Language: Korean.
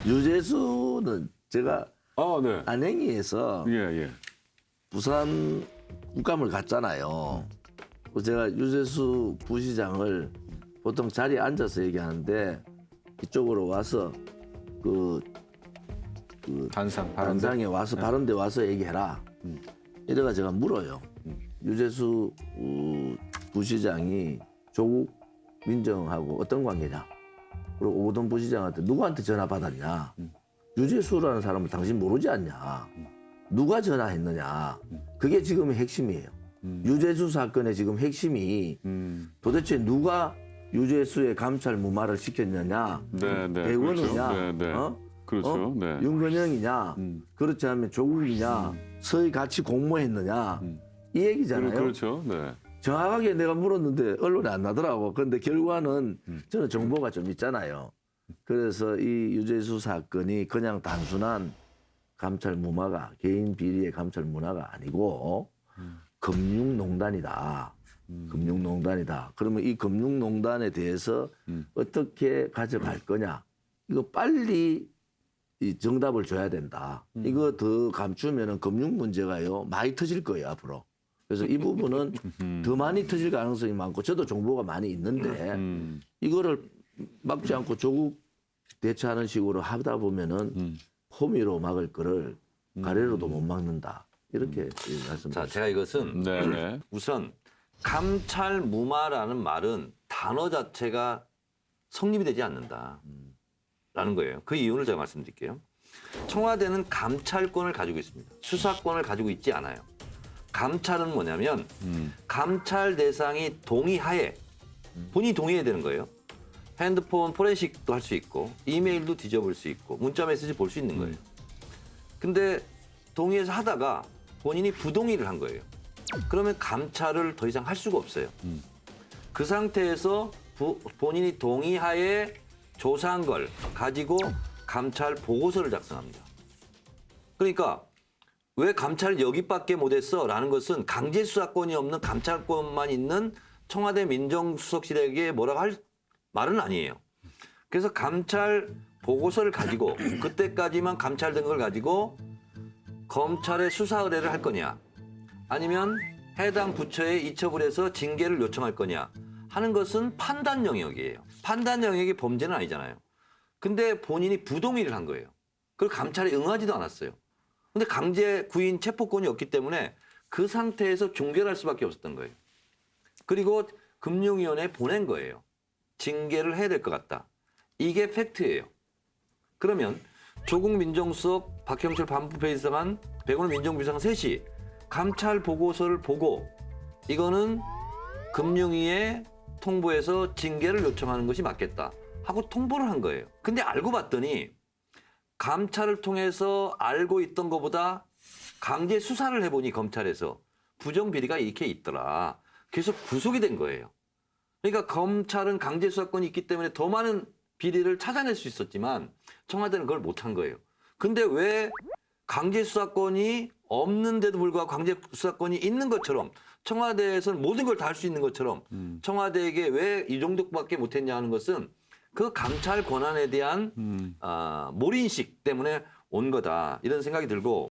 유재수는 제가 네. 안행위에서 예. 부산 국감을 갔잖아요. 제가 유재수 부시장을 보통 자리에 앉아서 얘기하는데 이쪽으로 와서 그 단상에 와서 발언대 와서 얘기해라. 이래가 제가 물어요. 유재수 부시장이 조국 민정하고 어떤 관계냐? 그리고 오거돈 부시장한테 누구한테 전화 받았냐? 유재수라는 사람을 당신 모르지 않냐? 누가 전화했느냐? 그게 지금의 핵심이에요. 유재수 사건의 지금 핵심이 도대체 누가 유재수의 감찰 무마를 시켰느냐? 네. 백원이냐? 그렇죠. 그렇죠. 네. 윤건영이냐? 그렇지 않으면 조국이냐? 서희 같이 공모했느냐? 이 얘기잖아요. 그렇죠. 네. 정확하게 내가 물었는데 언론에 안 나더라고. 그런데 결과는 저는 정보가 좀 있잖아요. 그래서 이 유재수 사건이 그냥 단순한 감찰 무마가 개인 비리의 감찰 문화가 아니고 금융농단이다. 금융농단이다. 그러면 이 금융농단에 대해서 어떻게 가져갈 거냐. 이거 빨리 이 정답을 줘야 된다. 이거 더 감추면은 금융 문제가요 많이 터질 거예요 앞으로. 그래서 이 부분은 더 많이 터질 가능성이 많고 저도 정보가 많이 있는데 이거를 막지 않고 조국 대처하는 식으로 하다 보면은 호미로 막을 거를 가래로도 못 막는다. 이렇게 말씀드립니다. 자, 제가 이것은 네. 우선 감찰 무마라는 말은 단어 자체가 성립이 되지 않는다라는 거예요. 그 이유를 제가 말씀드릴게요. 청와대는 감찰권을 가지고 있습니다. 수사권을 가지고 있지 않아요. 감찰은 뭐냐면 감찰 대상이 동의하에 본인이 동의해야 되는 거예요. 핸드폰 포렌식도 할 수 있고 이메일도 뒤져볼 수 있고 문자 메시지 볼 수 있는 거예요. 근데 동의해서 하다가 본인이 부동의를 한 거예요. 그러면 감찰을 더 이상 할 수가 없어요. 그 상태에서 본인이 동의하에 조사한 걸 가지고 감찰 보고서를 작성합니다. 그러니까 왜 감찰을 여기밖에 못했어? 라는 것은 강제 수사권이 없는 감찰권만 있는 청와대 민정수석실에게 뭐라고 할 말은 아니에요. 그래서 감찰 보고서를 가지고 그때까지만 감찰된 걸 가지고 검찰에 수사 의뢰를 할 거냐 아니면 해당 부처에 이첩을 해서 징계를 요청할 거냐 하는 것은 판단 영역이에요. 판단 영역이 범죄는 아니잖아요. 근데 본인이 부동의를 한 거예요. 그리고 감찰에 응하지도 않았어요. 근데 강제 구인 체포권이 없기 때문에 그 상태에서 종결할 수밖에 없었던 거예요. 그리고 금융위원회에 보낸 거예요. 징계를 해야 될 것 같다. 이게 팩트예요. 그러면 조국 민정수석, 박형철 반부패이사관, 백원의 민정비서관 셋이 감찰 보고서를 보고 이거는 금융위에 통보해서 징계를 요청하는 것이 맞겠다 하고 통보를 한 거예요. 근데 알고 봤더니 감찰을 통해서 알고 있던 것보다 강제 수사를 해보니 검찰에서 부정비리가 이렇게 있더라. 그래서 구속이 된 거예요. 그러니까 검찰은 강제 수사권이 있기 때문에 더 많은 비리를 찾아낼 수 있었지만 청와대는 그걸 못한 거예요. 근데 왜 강제 수사권이 없는데도 불구하고 강제 수사권이 있는 것처럼 청와대에서는 모든 걸 다 할 수 있는 것처럼 청와대에게 왜 이 정도밖에 못했냐 하는 것은 그 감찰 권한에 대한 몰인식 때문에 온 거다 이런 생각이 들고